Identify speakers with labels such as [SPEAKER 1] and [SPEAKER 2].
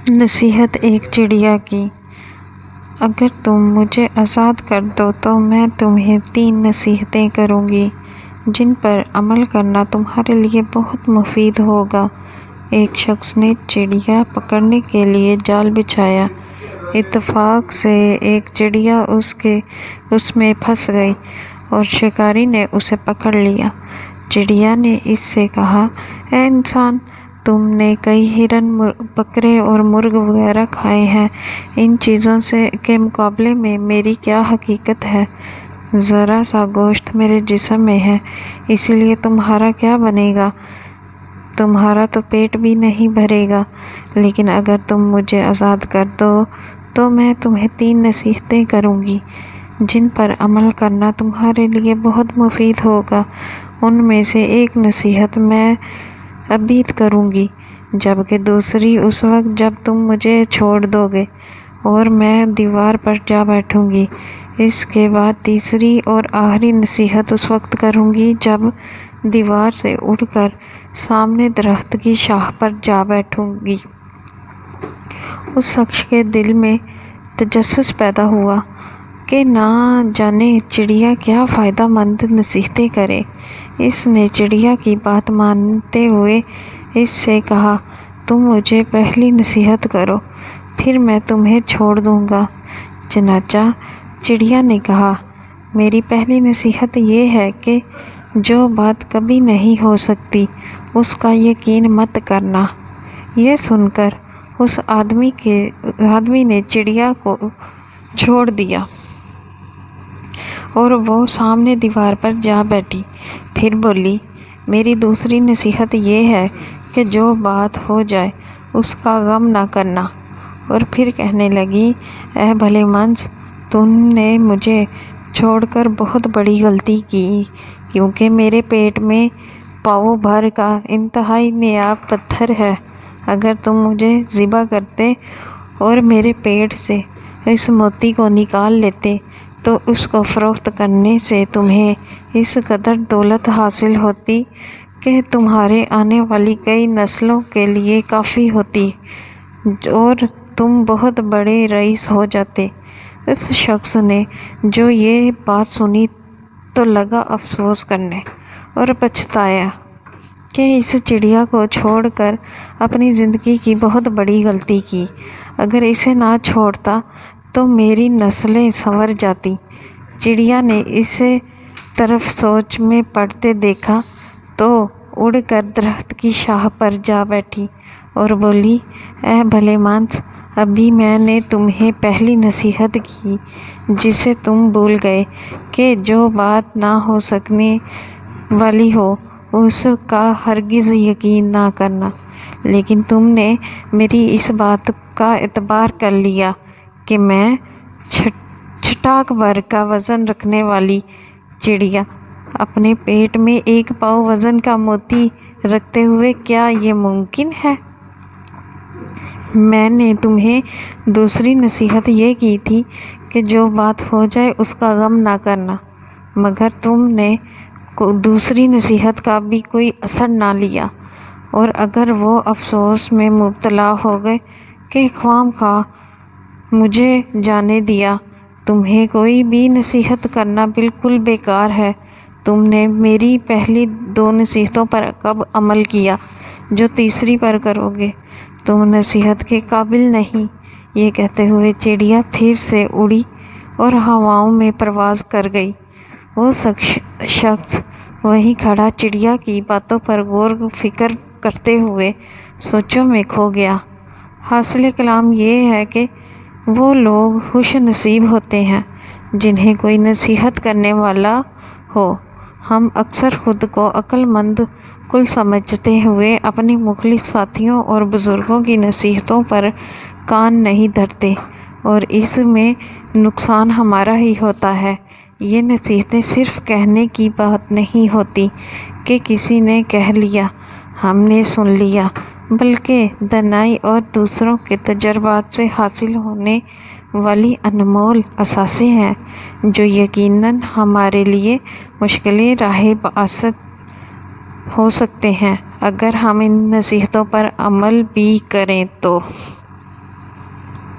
[SPEAKER 1] نصیحت ایک چڑیا کی۔ اگر تم مجھے آزاد کر دو تو میں تمہیں 3 نصیحتیں کروں گی جن پر عمل کرنا تمہارے لیے بہت مفید ہوگا۔ ایک شخص نے چڑیا پکڑنے کے لیے جال بچھایا۔ اتفاق سے ایک چڑیا اس میں پھنس گئی اور شکاری نے اسے پکڑ لیا۔ چڑیا نے اس سے کہا، اے انسان، تم نے کئی ہرن، بکرے اور مرغ وغیرہ کھائے ہیں، ان چیزوں کے مقابلے میں میری کیا حقیقت ہے؟ ذرا سا گوشت میرے جسم میں ہے، اس لیے تمہارا کیا بنے گا؟ تمہارا تو پیٹ بھی نہیں بھرے گا۔ لیکن اگر تم مجھے آزاد کر دو تو میں تمہیں 3 نصیحتیں کروں گی جن پر عمل کرنا تمہارے لیے بہت مفید ہوگا۔ ان میں سے ایک نصیحت میں ابھی کروں گی، جبکہ دوسری اس وقت جب تم مجھے چھوڑ دو گے اور میں دیوار پر جا بیٹھوں گی۔ اس کے بعد تیسری اور آخری نصیحت اس وقت کروں گی جب دیوار سے اڑ کر سامنے درخت کی شاخ پر جا بیٹھوں گی۔ اس شخص کے دل میں تجسس پیدا ہوا کہ نہ جانے چڑیا کیا فائدہ مند نصیحتیں کرے۔ اس نے چڑیا کی بات مانتے ہوئے اس سے کہا، تم مجھے پہلی نصیحت کرو، پھر میں تمہیں چھوڑ دوں گا۔ چنانچہ چڑیا نے کہا، میری پہلی نصیحت یہ ہے کہ جو بات کبھی نہیں ہو سکتی اس کا یقین مت کرنا۔ یہ سن کر اس آدمی نے چڑیا کو چھوڑ دیا اور وہ سامنے دیوار پر جا بیٹھی۔ پھر بولی، میری دوسری نصیحت یہ ہے کہ جو بات ہو جائے اس کا غم نہ کرنا۔ اور پھر کہنے لگی، اے بھلے مانس، تم نے مجھے چھوڑ کر بہت بڑی غلطی کی، کیونکہ میرے پیٹ میں پاؤ بھر کا انتہائی نایاب پتھر ہے۔ اگر تم مجھے ذبح کرتے اور میرے پیٹ سے اس موتی کو نکال لیتے تو اس کو فروخت کرنے سے تمہیں اس قدر دولت حاصل ہوتی کہ تمہارے آنے والی کئی نسلوں کے لیے کافی ہوتی اور تم بہت بڑے رئیس ہو جاتے۔ اس شخص نے جو یہ بات سنی تو لگا افسوس کرنے اور پچھتایا کہ اس چڑیا کو چھوڑ کر اپنی زندگی کی بہت بڑی غلطی کی۔ اگر اسے نہ چھوڑتا تو میری نسلیں سنور جاتی۔ چڑیا نے اسے طرف سوچ میں پڑتے دیکھا تو اڑ کر درخت کی شاخ پر جا بیٹھی اور بولی، اے بھلے مانس، ابھی میں نے تمہیں پہلی نصیحت کی جسے تم بھول گئے کہ جو بات نہ ہو سکنے والی ہو اس کا ہرگز یقین نہ کرنا۔ لیکن تم نے میری اس بات کا اعتبار کر لیا کہ میں چٹاک بھر کا وزن رکھنے والی چڑیا اپنے پیٹ میں 1 پاؤ وزن کا موتی رکھتے ہوئے، کیا یہ ممکن ہے؟ میں نے تمہیں دوسری نصیحت یہ کی تھی کہ جو بات ہو جائے اس کا غم نہ کرنا، مگر تم نے دوسری نصیحت کا بھی کوئی اثر نہ لیا اور اگر وہ افسوس میں مبتلا ہو گئے کہ خواہ مخواہ مجھے جانے دیا۔ تمہیں کوئی بھی نصیحت کرنا بالکل بیکار ہے۔ تم نے میری پہلی 2 نصیحتوں پر کب عمل کیا جو تیسری پر کرو گے؟ تم نصیحت کے قابل نہیں۔ یہ کہتے ہوئے چڑیا پھر سے اڑی اور ہواؤں میں پرواز کر گئی۔ وہ شخص وہیں کھڑا چڑیا کی باتوں پر غور و فکر کرتے ہوئے سوچوں میں کھو گیا۔ حاصل کلام یہ ہے کہ وہ لوگ خوش نصیب ہوتے ہیں جنہیں کوئی نصیحت کرنے والا ہو۔ ہم اکثر خود کو عقل مند کل سمجھتے ہوئے اپنے مخلص ساتھیوں اور بزرگوں کی نصیحتوں پر کان نہیں دھرتے اور اس میں نقصان ہمارا ہی ہوتا ہے۔ یہ نصیحتیں صرف کہنے کی بات نہیں ہوتی کہ کسی نے کہہ لیا، ہم نے سن لیا، بلکہ دانائی اور دوسروں کے تجربات سے حاصل ہونے والی انمول اثاثے ہیں جو یقیناً ہمارے لیے مشکلیں راہ باعث ہو سکتے ہیں اگر ہم ان نصیحتوں پر عمل بھی کریں تو۔